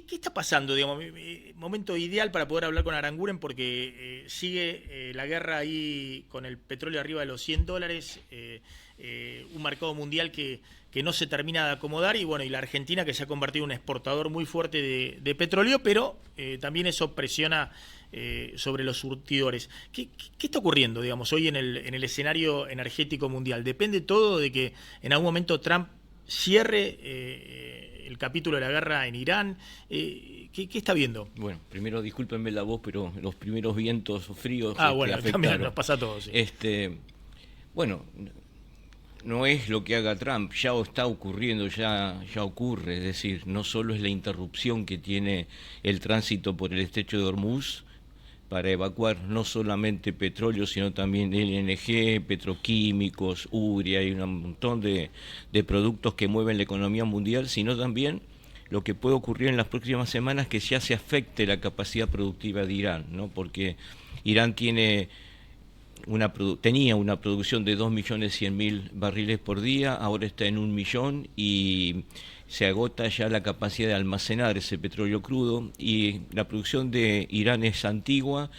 ¿Qué está pasando? Digamos, momento ideal para poder hablar con Aranguren porque sigue la guerra ahí con el petróleo arriba de los $100, un mercado mundial que no se termina de acomodar y bueno, y la Argentina que se ha convertido en un exportador muy fuerte de petróleo, pero también eso presiona sobre los surtidores. ¿Qué está ocurriendo, digamos, hoy en el escenario energético mundial? ¿Depende todo de que en algún momento Trump cierre el capítulo de la guerra en Irán? ¿Qué está viendo? Bueno, primero discúlpenme la voz, pero los primeros vientos fríos Bueno, también nos afectaron. pasa a todos. Sí. Bueno, no es lo que haga Trump, ya está ocurriendo, ya ocurre, es decir, no solo es la interrupción que tiene el tránsito por el estrecho de Hormuz para evacuar no solamente petróleo, sino también LNG, petroquímicos, urea y un montón de productos que mueven la economía mundial, sino también lo que puede ocurrir en las próximas semanas, que ya se afecte la capacidad productiva de Irán, ¿no? Porque Irán tenía una producción de 2.100.000 barriles por día, ahora está en 1 millón y se agota ya la capacidad de almacenar ese petróleo crudo, y la producción de Irán es antigua,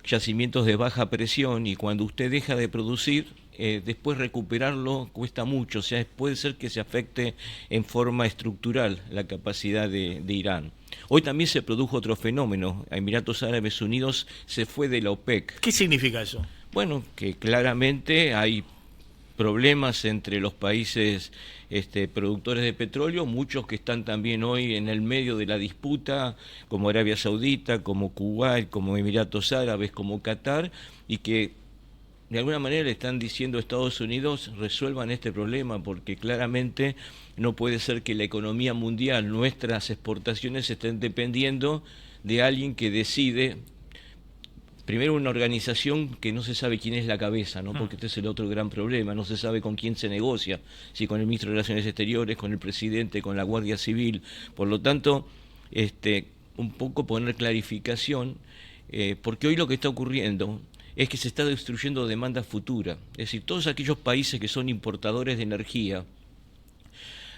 yacimientos de baja presión, y cuando usted deja de producir, después recuperarlo cuesta mucho, o sea, puede ser que se afecte en forma estructural la capacidad de Irán. Hoy también se produjo otro fenómeno. Emiratos Árabes Unidos se fue de la OPEC. ¿Qué significa eso? Bueno, que claramente hay problemas entre los países productores de petróleo, muchos que están también hoy en el medio de la disputa, como Arabia Saudita, como Kuwait, como Emiratos Árabes, como Qatar, y que de alguna manera le están diciendo a Estados Unidos: resuelvan este problema, porque claramente no puede ser que la economía mundial, nuestras exportaciones, estén dependiendo de alguien que decide. Primero, una organización que no se sabe quién es la cabeza, ¿no? Porque este es el otro gran problema, no se sabe con quién se negocia, si con el ministro de Relaciones Exteriores, con el presidente, con la Guardia Civil. Por lo tanto, un poco poner clarificación, porque hoy lo que está ocurriendo es que se está destruyendo demanda futura. Es decir, todos aquellos países que son importadores de energía,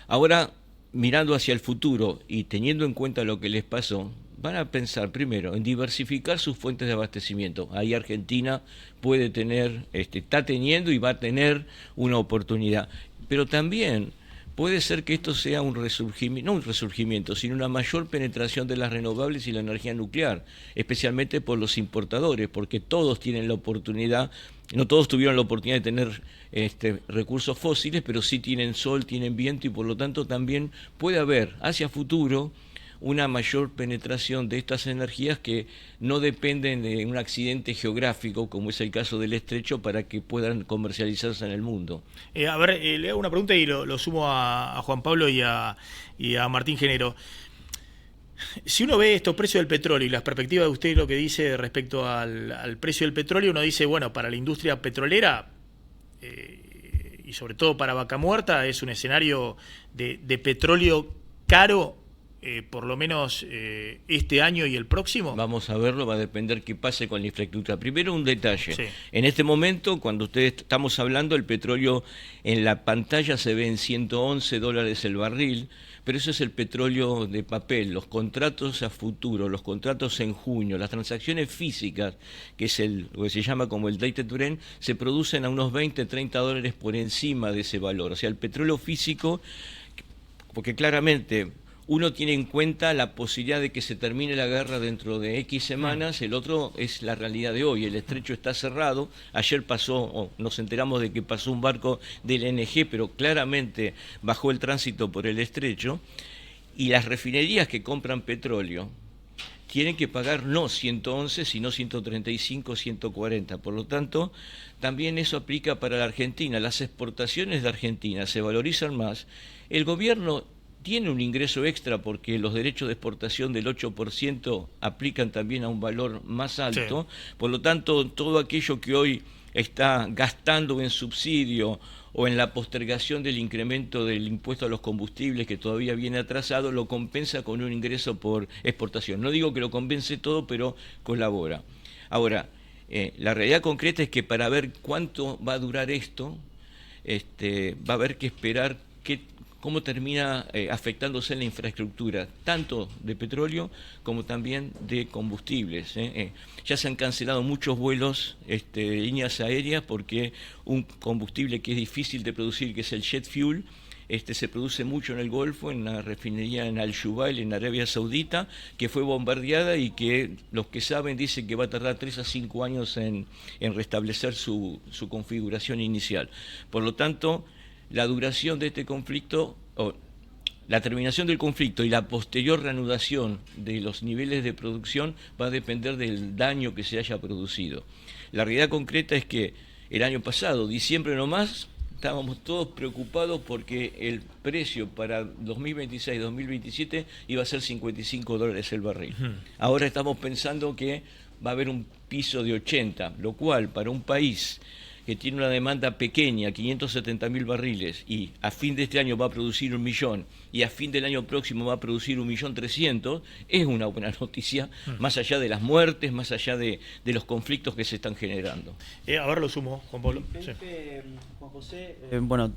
ahora, mirando hacia el futuro y teniendo en cuenta lo que les pasó, van a pensar primero en diversificar sus fuentes de abastecimiento. Ahí Argentina puede tener, está teniendo y va a tener una oportunidad. Pero también puede ser que esto sea un resurgimiento, no un resurgimiento, sino una mayor penetración de las renovables y la energía nuclear, especialmente por los importadores, porque todos tienen la oportunidad. No todos tuvieron la oportunidad de tener recursos fósiles, pero sí tienen sol, tienen viento, y por lo tanto también puede haber hacia futuro una mayor penetración de estas energías que no dependen de un accidente geográfico, como es el caso del estrecho, para que puedan comercializarse en el mundo. Le hago una pregunta y lo sumo a Juan Pablo y a Martín Genero. Si uno ve estos precios del petróleo y las perspectivas de usted, lo que dice respecto al precio del petróleo, uno dice, bueno, para la industria petrolera y sobre todo para Vaca Muerta es un escenario de petróleo caro, por lo menos este año y el próximo. Vamos a verlo, va a depender qué pase con la infraestructura. Primero, un detalle. Sí. En este momento, cuando ustedes estamos hablando, el petróleo en la pantalla se ve en $111 el barril, pero eso es el petróleo de papel. Los contratos a futuro, los contratos en junio, las transacciones físicas, que es lo que se llama como el Dated Brent, se producen a unos $20-30 por encima de ese valor. O sea, el petróleo físico, porque claramente uno tiene en cuenta la posibilidad de que se termine la guerra dentro de X semanas, el otro es la realidad de hoy. El estrecho está cerrado. Ayer nos enteramos de que pasó un barco del LNG, pero claramente bajó el tránsito por el estrecho, y las refinerías que compran petróleo tienen que pagar no 111, sino 135, 140. Por lo tanto, también eso aplica para la Argentina. Las exportaciones de Argentina se valorizan más. El gobierno tiene un ingreso extra porque los derechos de exportación del 8% aplican también a un valor más alto. Sí. Por lo tanto, todo aquello que hoy está gastando en subsidio o en la postergación del incremento del impuesto a los combustibles, que todavía viene atrasado, lo compensa con un ingreso por exportación. No digo que lo compense todo, pero colabora. Ahora, la realidad concreta es que para ver cuánto va a durar esto, va a haber que esperar cómo termina afectándose en la infraestructura, tanto de petróleo como también de combustibles. Ya se han cancelado muchos vuelos de líneas aéreas porque un combustible que es difícil de producir, que es el jet fuel, se produce mucho en el Golfo, en la refinería en Al-Jubail, en Arabia Saudita, que fue bombardeada y que los que saben dicen que va a tardar 3 a 5 años en restablecer su configuración inicial. Por lo tanto, la duración de este conflicto, o la terminación del conflicto y la posterior reanudación de los niveles de producción va a depender del daño que se haya producido. La realidad concreta es que el año pasado, diciembre nomás, estábamos todos preocupados porque el precio para 2026-2027 iba a ser $55 el barril. Ahora estamos pensando que va a haber un piso de 80, lo cual para un país que tiene una demanda pequeña, 570.000 barriles, y a fin de este año va a producir 1 millón, y a fin del año próximo va a producir 1.300.000, es una buena noticia, más allá de las muertes, más allá de los conflictos que se están generando. Ahora lo sumo, Juan Pablo. Sí. Juan José,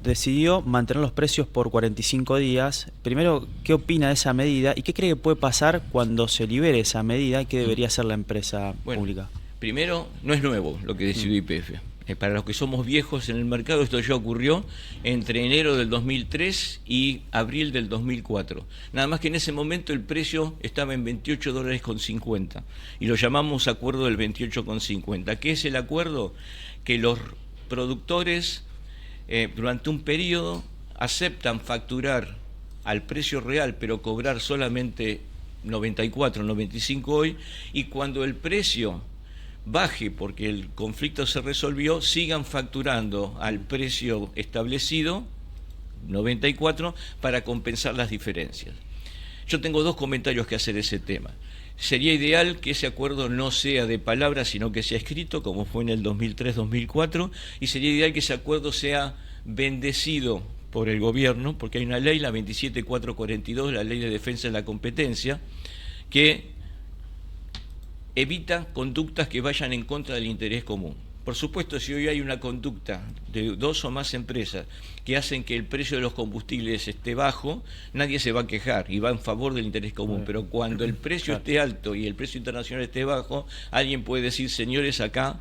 decidió mantener los precios por 45 días. Primero, ¿qué opina de esa medida y qué cree que puede pasar cuando se libere esa medida y qué debería hacer la empresa pública? Primero, no es nuevo lo que decidió YPF. Para los que somos viejos en el mercado, esto ya ocurrió entre enero del 2003 y abril del 2004. Nada más que en ese momento el precio estaba en $28.50 y lo llamamos acuerdo del 28,50. ¿Qué es el acuerdo? Que los productores durante un periodo aceptan facturar al precio real, pero cobrar solamente 94, 95 hoy, y cuando el precio baje porque el conflicto se resolvió, sigan facturando al precio establecido, 94, para compensar las diferencias. Yo tengo 2 comentarios que hacer ese tema. Sería ideal que ese acuerdo no sea de palabra, sino que sea escrito, como fue en el 2003-2004, y sería ideal que ese acuerdo sea bendecido por el gobierno, porque hay una ley, la 27442, la Ley de Defensa de la Competencia, que evita conductas que vayan en contra del interés común. Por supuesto, si hoy hay una conducta de 2 o más empresas que hacen que el precio de los combustibles esté bajo, nadie se va a quejar y va en favor del interés común. Pero cuando el precio esté alto y el precio internacional esté bajo, alguien puede decir, señores, acá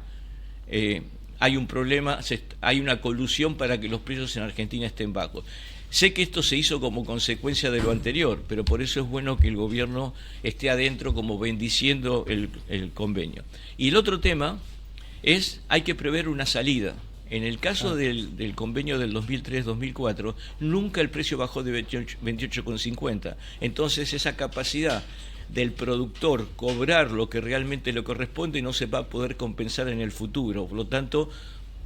hay un problema, hay una colusión para que los precios en Argentina estén bajos. Sé que esto se hizo como consecuencia de lo anterior, pero por eso es bueno que el gobierno esté adentro como bendiciendo el convenio. Y el otro tema es, hay que prever una salida. En el caso del convenio del 2003-2004, nunca el precio bajó de 28,50. Entonces esa capacidad del productor cobrar lo que realmente le corresponde no se va a poder compensar en el futuro. Por lo tanto,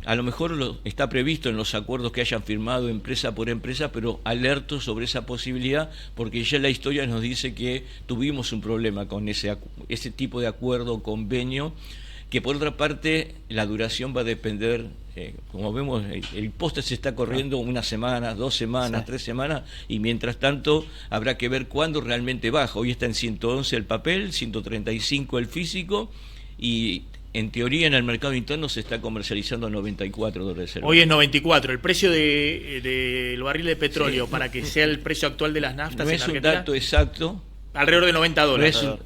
a lo mejor está previsto en los acuerdos que hayan firmado empresa por empresa, pero alerto sobre esa posibilidad, porque ya la historia nos dice que tuvimos un problema con ese tipo de acuerdo, convenio, que por otra parte la duración va a depender, como vemos, el poste se está corriendo 1 semana, 2 semanas, 3 semanas, y mientras tanto habrá que ver cuándo realmente baja. Hoy está en 111 el papel, 135 el físico, y en teoría en el mercado interno se está comercializando a $94. Hoy es 94. El precio del barril de petróleo, para que sea el precio actual de las naftas no en es Argentina, un dato exacto. Alrededor de $90.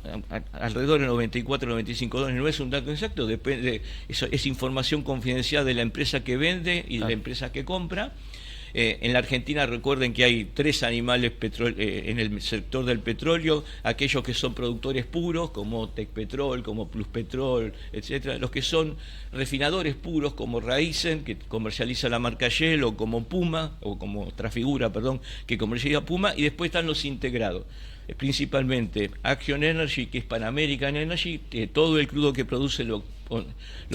Alrededor de $94, $95. No es un dato exacto, depende, es información confidencial de la empresa que vende y de la empresa que compra. En la Argentina recuerden que hay 3 animales en el sector del petróleo: aquellos que son productores puros, como Tecpetrol, como Pluspetrol, etcétera; los que son refinadores puros, como Raízen, que comercializa la marca Shell, o como Puma, o como Trafigura, perdón, que comercializa Puma; y después están los integrados, principalmente Action Energy, que es Pan American Energy, todo el crudo que produce lo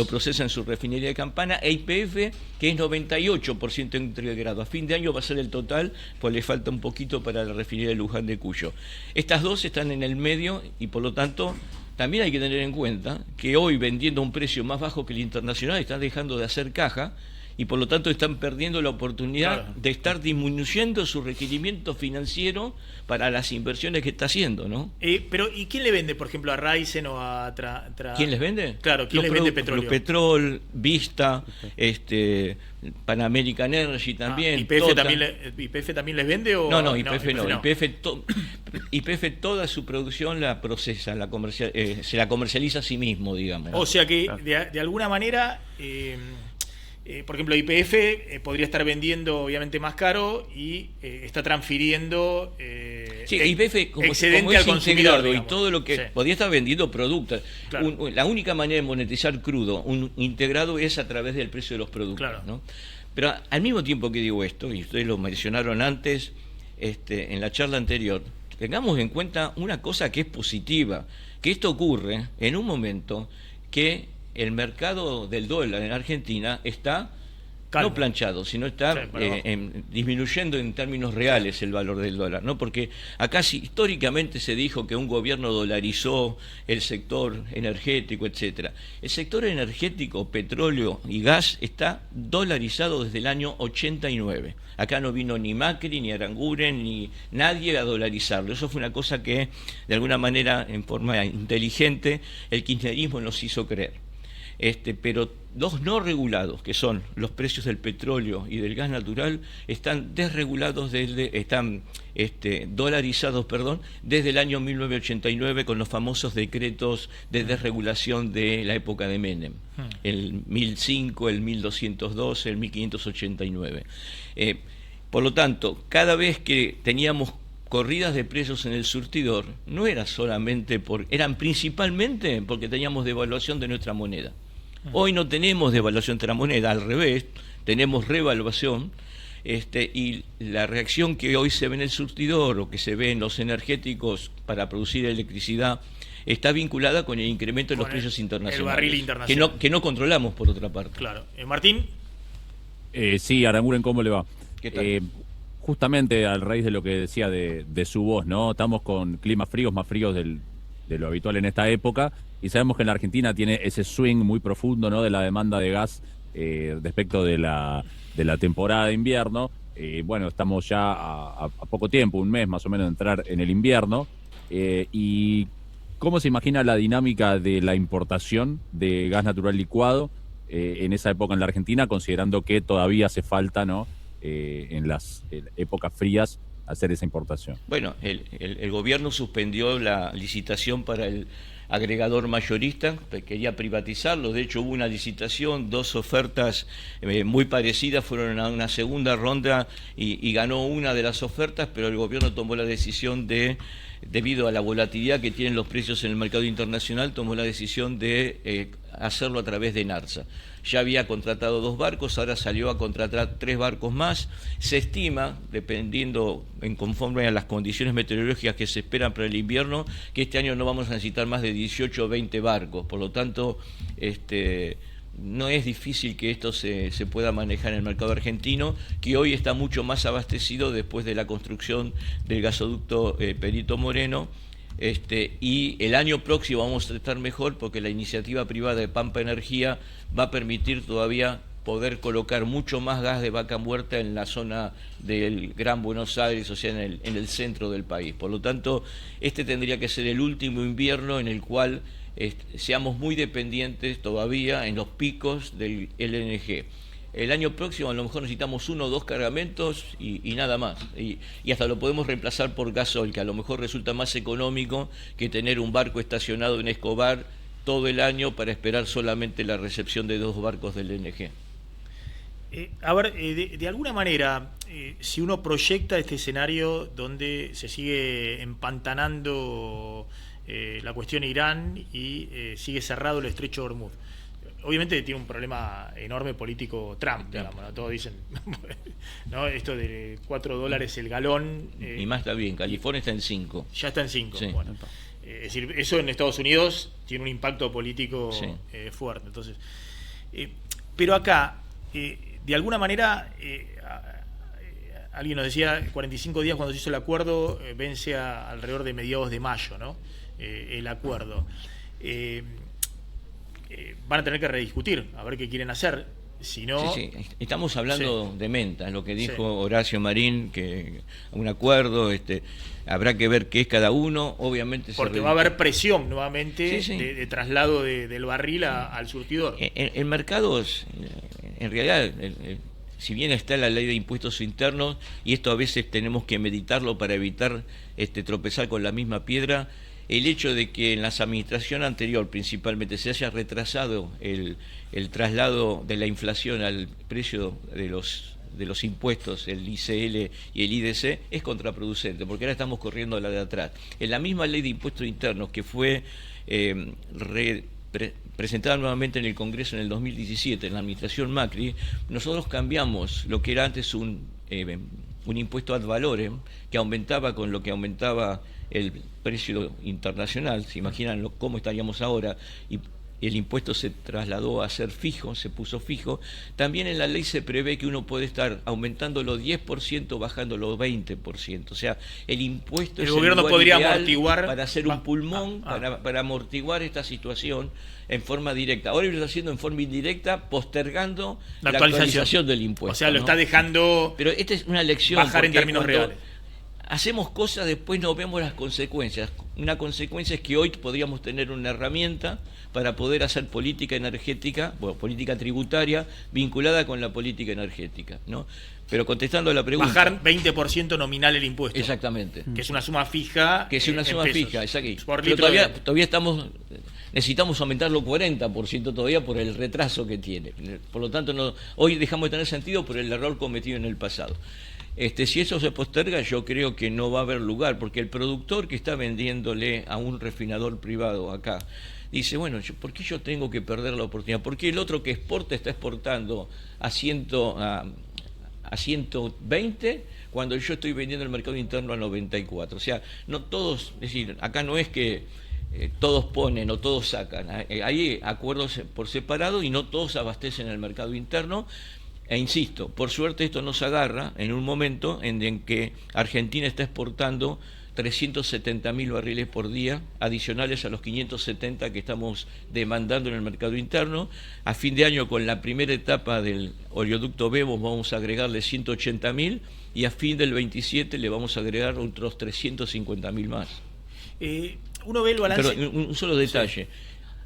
procesa en su refinería de Campana, e YPF, que es 98% integrado. A fin de año va a ser el total, pues le falta un poquito para la refinería de Luján de Cuyo. Estas 2 están en el medio y por lo tanto también hay que tener en cuenta que hoy, vendiendo a un precio más bajo que el internacional, están dejando de hacer caja, y por lo tanto están perdiendo la oportunidad Claro. de estar disminuyendo su requerimiento financiero para las inversiones que está haciendo, ¿no? Pero, ¿y quién le vende, por ejemplo, a Raizen o a ¿Quién les vende? Claro, ¿quién les vende petróleo? Los Petrol, Vista, Pan American Energy también. ¿YPF Total. YPF también les vende? O... No, YPF no. no. YPF toda su producción la procesa, se la comercializa a sí mismo, digamos. O sea que de alguna manera, por ejemplo, YPF podría estar vendiendo obviamente más caro y está transfiriendo Sí, YPF como excedente es al consumidor, integrado digamos. y todo lo que Sí. podría estar vendiendo productos. Claro. La única manera de monetizar crudo, un integrado, es a través del precio de los productos. Claro. ¿no? Pero al mismo tiempo que digo esto, y ustedes lo mencionaron antes en la charla anterior, tengamos en cuenta una cosa que es positiva, que esto ocurre en un momento que el mercado del dólar en Argentina está Calma. no planchado, sino está Sí, para abajo. disminuyendo en términos reales el valor del dólar, ¿no? Porque acá históricamente se dijo que un gobierno dolarizó el sector energético, etcétera. El sector energético, petróleo y gas, está dolarizado desde el año 89. Acá no vino ni Macri, ni Aranguren, ni nadie a dolarizarlo. Eso fue una cosa que, de alguna manera, en forma inteligente, el kirchnerismo nos hizo creer. Pero los no regulados, que son los precios del petróleo y del gas natural, están desregulados, dolarizados, desde el año 1989 con los famosos decretos de desregulación de la época de Menem, el 1005, el 1212, el 1589. Por lo tanto, cada vez que teníamos corridas de precios en el surtidor, no era solamente eran principalmente porque teníamos devaluación de nuestra moneda. Hoy no tenemos devaluación de la moneda, al revés, tenemos revaluación, y la reacción que hoy se ve en el surtidor o que se ve en los energéticos para producir electricidad está vinculada con el incremento de los precios internacionales. El barril internacional. Que no controlamos, por otra parte. Claro. Martín. Sí, Aranguren, ¿cómo le va? ¿Qué tal? Justamente a raíz de lo que decía de su voz, ¿no? Estamos con climas fríos, más fríos de lo habitual en esta época, y sabemos que en la Argentina tiene ese swing muy profundo, ¿no? De la demanda de gas respecto de la temporada de invierno. Bueno, estamos ya a poco tiempo, un mes más o menos, de entrar en el invierno. ¿Y cómo se imagina la dinámica de la importación de gas natural licuado en esa época en la Argentina, considerando que todavía hace falta, ¿no? En las épocas frías, hacer esa importación? Bueno, el gobierno suspendió la licitación para el agregador mayorista, quería privatizarlo. De hecho, hubo una licitación, 2 ofertas muy parecidas, fueron a una segunda ronda y ganó una de las ofertas, pero el gobierno tomó la decisión debido a la volatilidad que tienen los precios en el mercado internacional, tomó la decisión de hacerlo a través de NARSA. Ya había contratado 2 barcos, ahora salió a contratar 3 barcos más. Se estima, dependiendo conforme a las condiciones meteorológicas que se esperan para el invierno, que este año no vamos a necesitar más de 18 o 20 barcos. Por lo tanto, no es difícil que esto se pueda manejar en el mercado argentino, que hoy está mucho más abastecido después de la construcción del gasoducto Perito Moreno. Y el año próximo vamos a estar mejor porque la iniciativa privada de Pampa Energía va a permitir todavía poder colocar mucho más gas de vaca muerta en la zona del Gran Buenos Aires, o sea, en el centro del país. Por lo tanto, tendría que ser el último invierno en el cual seamos muy dependientes todavía en los picos del LNG. El año próximo a lo mejor necesitamos 1 o 2 cargamentos y nada más. Y hasta lo podemos reemplazar por gasoil, que a lo mejor resulta más económico que tener un barco estacionado en Escobar todo el año para esperar solamente la recepción de 2 barcos del LNG. A ver, de alguna manera, si uno proyecta este escenario donde se sigue empantanando la cuestión Irán y sigue cerrado el estrecho de Hormuz. Obviamente tiene un problema enorme político Trump, digamos, ¿no? Todos dicen, ¿no? Esto de $4 el galón. Y más está bien, California está en 5. Ya está en 5. Sí. Bueno, es decir, eso en Estados Unidos tiene un impacto político fuerte. Entonces, pero acá, de alguna manera, alguien nos decía, 45 días cuando se hizo el acuerdo, vence alrededor de mediados de mayo, ¿no? El acuerdo. Van a tener que rediscutir, a ver qué quieren hacer. Si no, sí, estamos hablando sí. de menta, lo que dijo Sí. Horacio Marín, que un acuerdo, habrá que ver qué es cada uno, obviamente. Porque va a haber presión nuevamente Sí, sí. de traslado del barril al surtidor. El mercado, en realidad, si bien está la ley de impuestos internos, y esto a veces tenemos que meditarlo para evitar tropezar con la misma piedra, el hecho de que en la administración anterior principalmente se haya retrasado el traslado de la inflación al precio de los impuestos, el ICL y el IDC, es contraproducente, porque ahora estamos corriendo a la de atrás. En la misma ley de impuestos internos que fue presentada nuevamente en el Congreso en el 2017, en la administración Macri, nosotros cambiamos lo que era antes un impuesto ad valorem, que aumentaba con lo que aumentaba el precio internacional. Se imaginan cómo estaríamos ahora, y el impuesto se trasladó a ser fijo, se puso fijo. También en la ley se prevé que uno puede estar aumentándolo 10%, bajándolo 20%. O sea, el impuesto El es gobierno lugar podría ideal amortiguar para hacer un pulmón, para amortiguar esta situación en forma directa. Ahora lo está haciendo en forma indirecta, postergando la actualización del impuesto. O sea, lo ¿no? está dejando Pero esta es una lección. bajar en porque términos cuando reales. hacemos cosas, después no vemos las consecuencias. Una consecuencia es que hoy podríamos tener una herramienta para poder hacer política energética, bueno, política tributaria vinculada con la política energética, ¿no? Pero contestando a la pregunta. Bajar 20% nominal el impuesto. Exactamente. Que es una suma fija. Que es una en suma pesos. fija, exacto. Por Pero litro todavía necesitamos aumentarlo 40% todavía por el retraso que tiene. Por lo tanto, hoy dejamos de tener sentido por el error cometido en el pasado. Si eso se posterga, yo creo que no va a haber lugar, porque el productor que está vendiéndole a un refinador privado acá dice, bueno, ¿por qué yo tengo que perder la oportunidad? ¿Por qué el otro que exporta está exportando a 120 cuando yo estoy vendiendo el mercado interno a 94? O sea, no todos, es decir, acá no es que todos ponen o todos sacan, hay acuerdos por separado y no todos abastecen el mercado interno. E insisto, por suerte esto nos agarra en un momento en que Argentina está exportando 370.000 barriles por día, adicionales a los 570 que estamos demandando en el mercado interno. A fin de año, con la primera etapa del oleoducto Bebos, vamos a agregarle 180.000 y a fin del 27 le vamos a agregar otros 350.000 más. Uno ve el balance. Pero un solo detalle. Sí.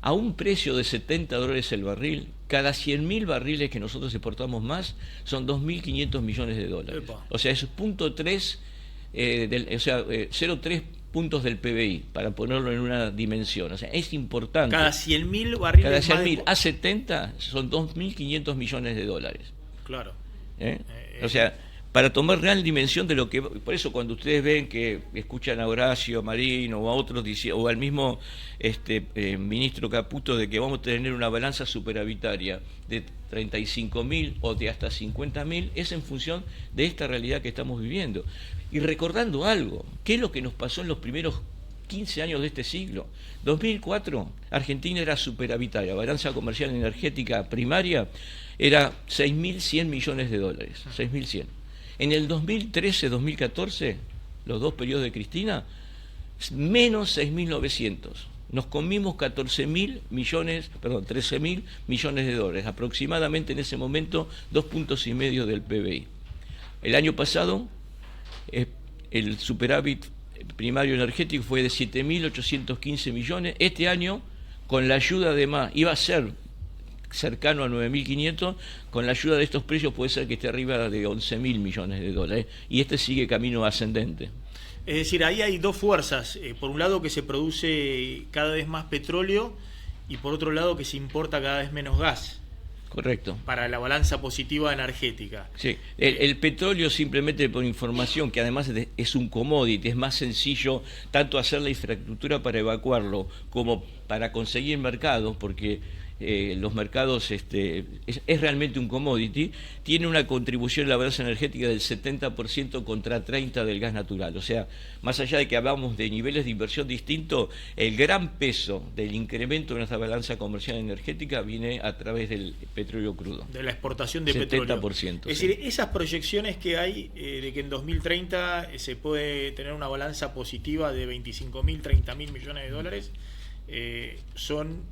A un precio de $70 el barril, cada 100.000 barriles que nosotros exportamos más son 2.500 millones de dólares. Epa. O sea, es 0,3 puntos del PBI, para ponerlo en una dimensión. O sea, es importante. Cada 100.000 barriles. Cada 100.000 a 70 son 2.500 millones de dólares. Claro. O sea, para tomar real dimensión de lo que... Por eso cuando ustedes ven que escuchan a Horacio Marín o a otros, o al mismo ministro Caputo, de que vamos a tener una balanza superavitaria de 35.000 o de hasta 50.000, es en función de esta realidad que estamos viviendo. Y recordando algo, ¿qué es lo que nos pasó en los primeros 15 años de este siglo? 2004, Argentina era superavitaria, balanza comercial energética primaria era 6.100 millones de dólares, 6.100. En el 2013-2014, los dos periodos de Cristina, menos 6.900. Nos comimos 13.000 millones de dólares, aproximadamente en ese momento 2,5 puntos del PBI. El año pasado, el superávit primario energético fue de 7.815 millones. Este año, con la ayuda de más, iba a ser cercano a 9.500, con la ayuda de estos precios puede ser que esté arriba de 11.000 millones de dólares, y sigue camino ascendente. Es decir, ahí hay dos fuerzas, por un lado que se produce cada vez más petróleo y por otro lado que se importa cada vez menos gas. Correcto. Para la balanza positiva energética. Sí, el petróleo, simplemente por información, que además es un commodity, es más sencillo tanto hacer la infraestructura para evacuarlo como para conseguir mercados, porque los mercados es realmente un commodity, tiene una contribución en la balanza energética del 70% contra 30% del gas natural. O sea, más allá de que hablamos de niveles de inversión distintos, el gran peso del incremento de nuestra balanza comercial energética viene a través del petróleo crudo. De la exportación de 70%, petróleo. Es sí. decir, esas proyecciones que hay de que en 2030 se puede tener una balanza positiva de 25.000, 30.000 millones de dólares, son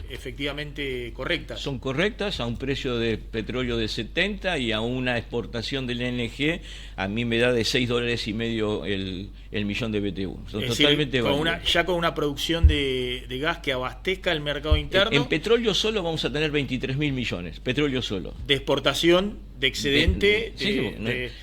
efectivamente correctas. Son correctas a un precio de petróleo de 70 y a una exportación del LNG a mí me da de $6.50 el millón de BTU. Son Es totalmente decir, válidas. ya con una producción de gas que abastezca el mercado interno. En petróleo solo vamos a tener 23.000 millones, petróleo solo. De exportación, de excedente.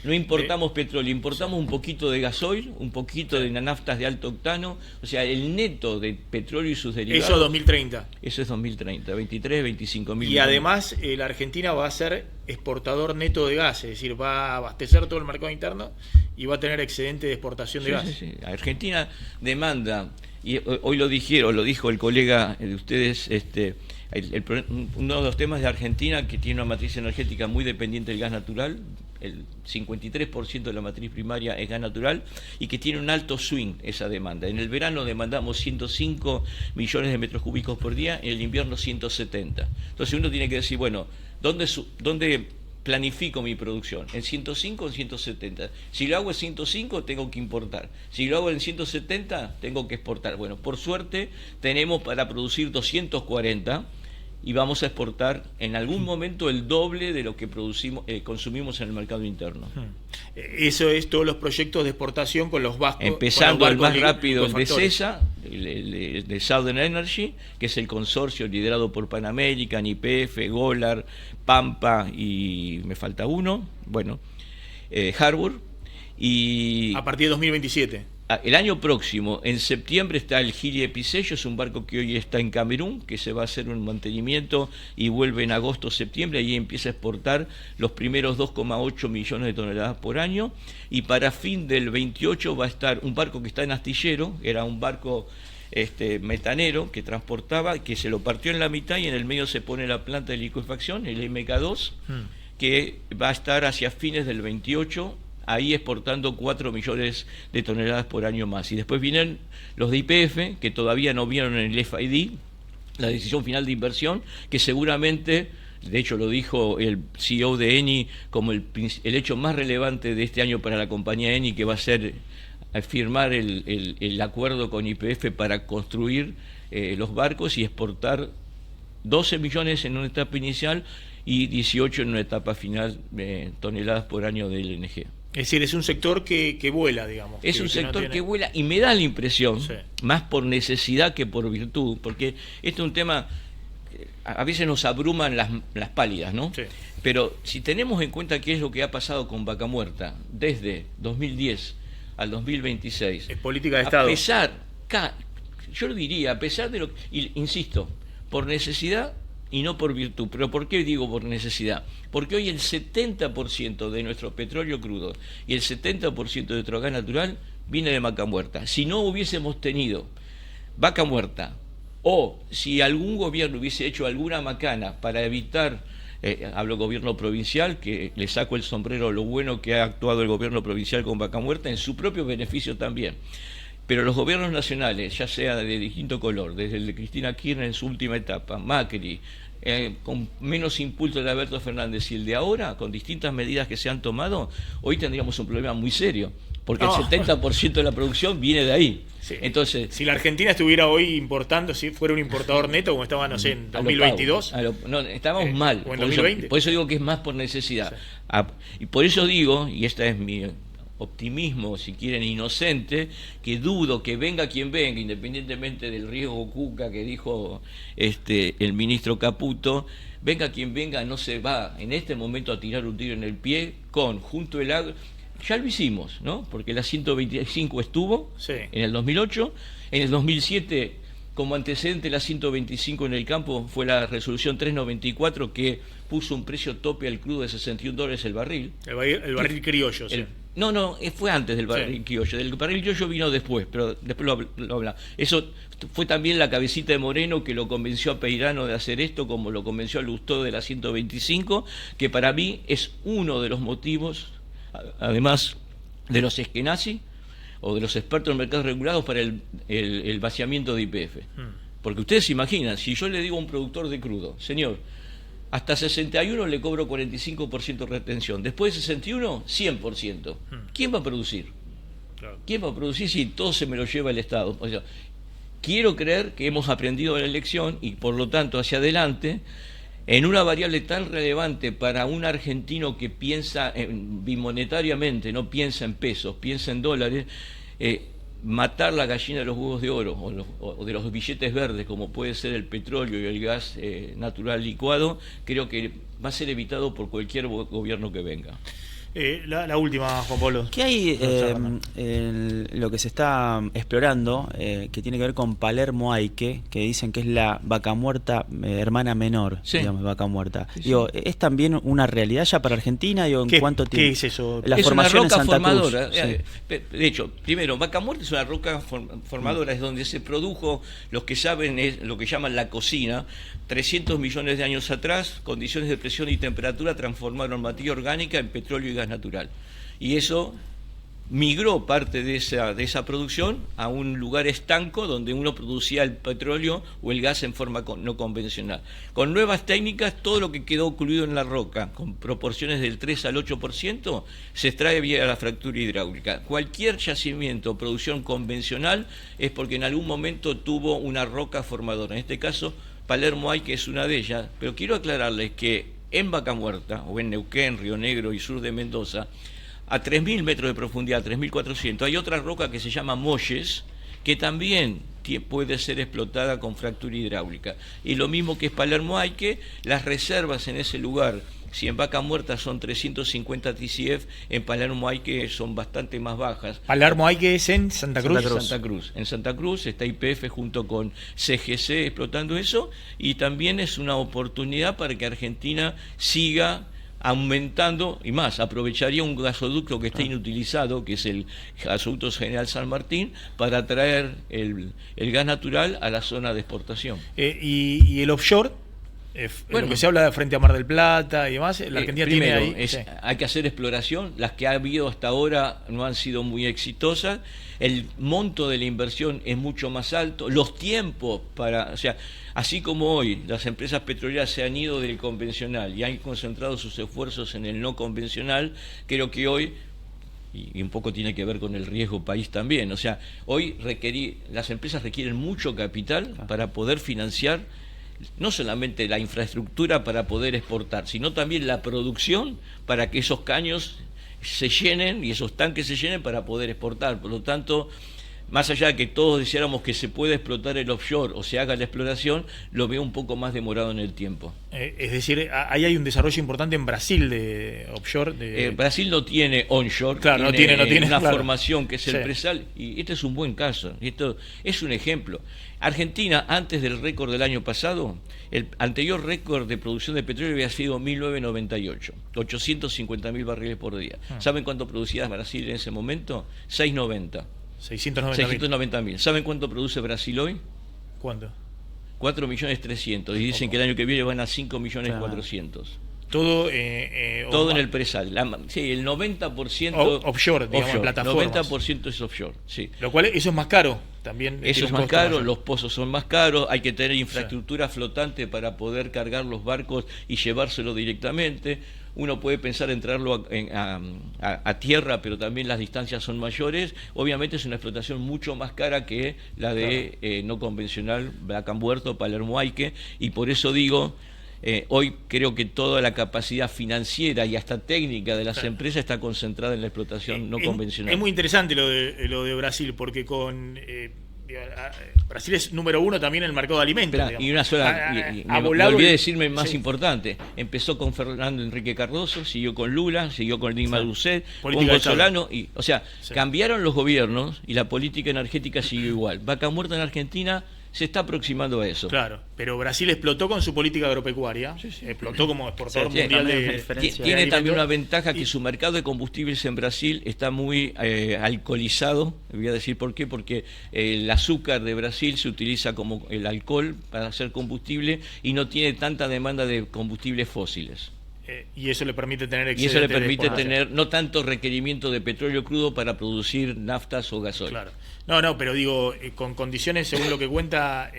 No importamos petróleo, importamos un poquito de gasoil, un poquito de naftas de alto octano, o sea, el neto de petróleo y sus derivados. Eso 2030. Eso es 2030, 23, 25 mil. Y además la Argentina va a ser exportador neto de gas, es decir, va a abastecer todo el mercado interno y va a tener excedente de exportación de gas. Sí. Argentina demanda, y hoy lo dijo el colega de ustedes, uno de los temas de Argentina que tiene una matriz energética muy dependiente del gas natural, el 53% de la matriz primaria es gas natural y que tiene un alto swing esa demanda. En el verano demandamos 105 millones de metros cúbicos por día, en el invierno 170. Entonces uno tiene que decir, bueno, ¿dónde planifico mi producción? ¿En 105 o en 170? Si lo hago en 105 tengo que importar. Si lo hago en 170 tengo que exportar. Bueno, por suerte tenemos para producir 240 y vamos a exportar en algún momento el doble de lo que consumimos en el mercado interno. Eso es todos los proyectos de exportación con los vascos. Empezando el más rápido, el de CESA, el de Southern Energy, que es el consorcio liderado por Pan American, YPF, Golar, Pampa y me falta uno, Harbour. Y a partir de 2027. El año próximo, en septiembre, está el Gili Episello, es un barco que hoy está en Camerún, que se va a hacer un mantenimiento y vuelve en agosto, septiembre, y empieza a exportar los primeros 2,8 millones de toneladas por año, y para fin del 28 va a estar un barco que está en Astillero, era un barco metanero que transportaba, que se lo partió en la mitad y en el medio se pone la planta de licuefacción, el MK2, que va a estar hacia fines del 28, ahí exportando 4 millones de toneladas por año más. Y después vienen los de YPF, que todavía no vieron en el FID, la decisión final de inversión, que seguramente, de hecho lo dijo el CEO de Eni, como el hecho más relevante de este año para la compañía Eni, que va a ser firmar el acuerdo con YPF para construir los barcos y exportar 12 millones en una etapa inicial y 18 en una etapa final de toneladas por año de LNG. Es decir, es un sector que vuela, digamos. Es un sector que vuela y me da la impresión, más por necesidad que por virtud, porque este es un tema, a veces nos abruman las pálidas, ¿no? Sí. Pero si tenemos en cuenta qué es lo que ha pasado con Vaca Muerta desde 2010 al 2026. Es política de Estado. Yo lo diría, a pesar de lo que, insisto, por necesidad y no por virtud. ¿Pero por qué digo por necesidad? Porque hoy el 70% de nuestro petróleo crudo y el 70% de nuestro gas natural viene de Vaca Muerta. Si no hubiésemos tenido Vaca Muerta, o si algún gobierno hubiese hecho alguna macana para evitar, hablo gobierno provincial, que le saco el sombrero a lo bueno que ha actuado el gobierno provincial con Vaca Muerta, en su propio beneficio también. Pero los gobiernos nacionales, ya sea de distinto color, desde el de Cristina Kirchner en su última etapa, Macri, con menos impulso de Alberto Fernández y el de ahora, con distintas medidas que se han tomado, hoy tendríamos un problema muy serio, porque el 70% de la producción viene de ahí. Sí. Entonces, si la Argentina estuviera hoy importando, si fuera un importador neto, como estaba, no sé, en 2022. No, estábamos mal. O en 2020. Por eso digo que es más por necesidad. Sí. Y por eso digo, y esta es mi optimismo, si quieren, inocente, que dudo que venga quien venga, independientemente del riesgo Cuca que dijo el ministro Caputo, venga quien venga, no se va en este momento a tirar un tiro en el pie junto el agro. Ya lo hicimos, ¿no? Porque la 125 estuvo en el 2008, en el 2007 como antecedente la 125 en el campo fue la resolución 394 que puso un precio tope al crudo de $61 el barril. El barril criollo, sí. No, fue antes del barril criollo. El barril criollo vino después, pero después lo habla. Eso fue también la cabecita de Moreno que lo convenció a Peirano de hacer esto, como lo convenció a Lustó de la 125, que para mí es uno de los motivos, además de los eskenazi o de los expertos en mercados regulados, para el vaciamiento de YPF. Porque ustedes se imaginan, si yo le digo a un productor de crudo, señor, hasta 61 le cobro 45% de retención, después de 61, 100%. ¿Quién va a producir? Claro. ¿Quién va a producir si todo se me lo lleva el Estado? O sea, quiero creer que hemos aprendido de la lección y por lo tanto hacia adelante, en una variable tan relevante para un argentino que piensa bimonetariamente, no piensa en pesos, piensa en dólares, matar la gallina de los huevos de oro o de los billetes verdes, como puede ser el petróleo y el gas natural licuado, creo que va a ser evitado por cualquier gobierno que venga. La última, Juan Pablo. ¿Qué hay lo que se está explorando que tiene que ver con Palermo Aike, que dicen que es la vaca muerta hermana menor, sí, digamos, vaca muerta? Sí, digo, ¿es también una realidad ya para Argentina? Digo, ¿en cuánto tiempo? ¿Qué es eso? La es formación una roca en Santa formadora. Cruz, De hecho, primero, vaca muerta es una roca formadora, es donde se produjo, los que saben, es lo que llaman la cocina. 300 millones de años atrás, condiciones de presión y temperatura transformaron materia orgánica en petróleo y gas natural. Y eso migró parte de esa producción a un lugar estanco donde uno producía el petróleo o el gas en forma no convencional. Con nuevas técnicas, todo lo que quedó ocluido en la roca, con proporciones del 3 al 8%, se extrae vía la fractura hidráulica. Cualquier yacimiento o producción convencional es porque en algún momento tuvo una roca formadora. En este caso, Palermo Aike es una de ellas, pero quiero aclararles que en Vaca Muerta, o en Neuquén, Río Negro y sur de Mendoza, a 3.000 metros de profundidad, 3.400, hay otra roca que se llama Molles, que también puede ser explotada con fractura hidráulica. Y lo mismo que es Palermo Aike, las reservas en ese lugar, si en Vaca Muerta son 350 TCF, en Palermo Aike son bastante más bajas. Palermo Aike es en Santa Cruz. Santa Cruz. En Santa Cruz está YPF junto con CGC explotando eso, y también es una oportunidad para que Argentina siga aumentando, y más, aprovecharía un gasoducto que está inutilizado, que es el gasoducto General San Martín, para traer el gas natural a la zona de exportación. ¿Y el offshore? Bueno, lo que se habla de frente a Mar del Plata y demás, la Argentina primero, tiene ahí... Sí. Hay que hacer exploración, las que ha habido hasta ahora no han sido muy exitosas, el monto de la inversión es mucho más alto, los tiempos para... O sea, así como hoy las empresas petroleras se han ido del convencional y han concentrado sus esfuerzos en el no convencional, creo que hoy, y un poco tiene que ver con el riesgo país también, o sea, hoy las empresas requieren mucho capital para poder financiar no solamente la infraestructura para poder exportar, sino también la producción para que esos caños se llenen y esos tanques se llenen para poder exportar. Por lo tanto, más allá de que todos deseáramos que se pueda explotar el offshore o se haga la exploración, lo veo un poco más demorado en el tiempo. Es decir, ahí hay un desarrollo importante en Brasil de offshore. Brasil no tiene onshore, claro, no tiene una claro. formación que es el Sí. presal, y este es un buen caso, esto es un ejemplo. Argentina, antes del récord del año pasado, el anterior récord de producción de petróleo había sido 1998, 850.000 barriles por día. ¿Saben cuánto producía Brasil en ese momento? 690. 690.000. ¿Saben cuánto produce Brasil hoy? ¿Cuánto? 4.300.000. Y dicen que el año que viene van a 5.400.000. Todo, todo en el presal. Sí, el 90% offshore, digamos, offshore, plataformas. 90% es offshore, sí. Lo cual, eso es más caro también. Eso es más caro, mayor. los pozos son más caros, hay que tener infraestructura flotante para poder cargar los barcos y llevárselo directamente. Uno puede pensar en traerlo a tierra, pero también las distancias son mayores. Obviamente es una explotación mucho más cara que la de no convencional, Vaca Muerta, Palermo Aike, y por eso digo... hoy creo que toda la capacidad financiera y hasta técnica de las empresas está concentrada en la explotación no convencional. Es muy interesante lo de Brasil, porque Brasil es número uno también en el mercado de alimentos. Y una sola, me olvidé decirme más importante, empezó con Fernando Enrique Cardoso, siguió con Lula, siguió con Dilma Rousseff, con Bolsonaro, o sea, cambiaron los gobiernos y la política energética siguió igual. Vaca Muerta en Argentina se está aproximando a eso. Claro, pero Brasil explotó con su política agropecuaria, explotó como exportador mundial Tiene también una ventaja que su mercado de combustibles en Brasil está muy alcoholizado. Voy a decir por qué, porque el azúcar de Brasil se utiliza como el alcohol para hacer combustible y no tiene tanta demanda de combustibles fósiles. Y eso le permite tener Y eso le permite tener no tanto requerimiento de petróleo crudo para producir naftas o gasoil. Claro. No, pero digo, con condiciones, según lo que cuenta,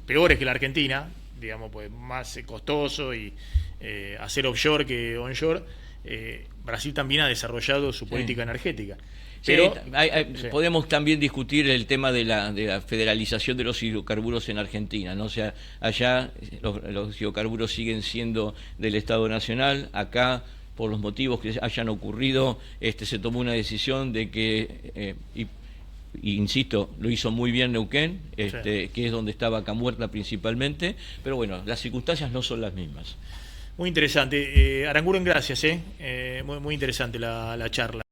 peores que la Argentina, digamos, pues más costoso y hacer offshore que onshore, Brasil también ha desarrollado su política energética. Pero Sí, podemos también discutir el tema de la federalización de los hidrocarburos en Argentina, ¿no? O sea, allá los hidrocarburos siguen siendo del Estado Nacional, acá por los motivos que hayan ocurrido, se tomó una decisión de que, y insisto, lo hizo muy bien Neuquén, que es donde está Vaca Muerta principalmente, pero bueno, las circunstancias no son las mismas. muy interesante. Aranguren, gracias. Muy interesante la charla.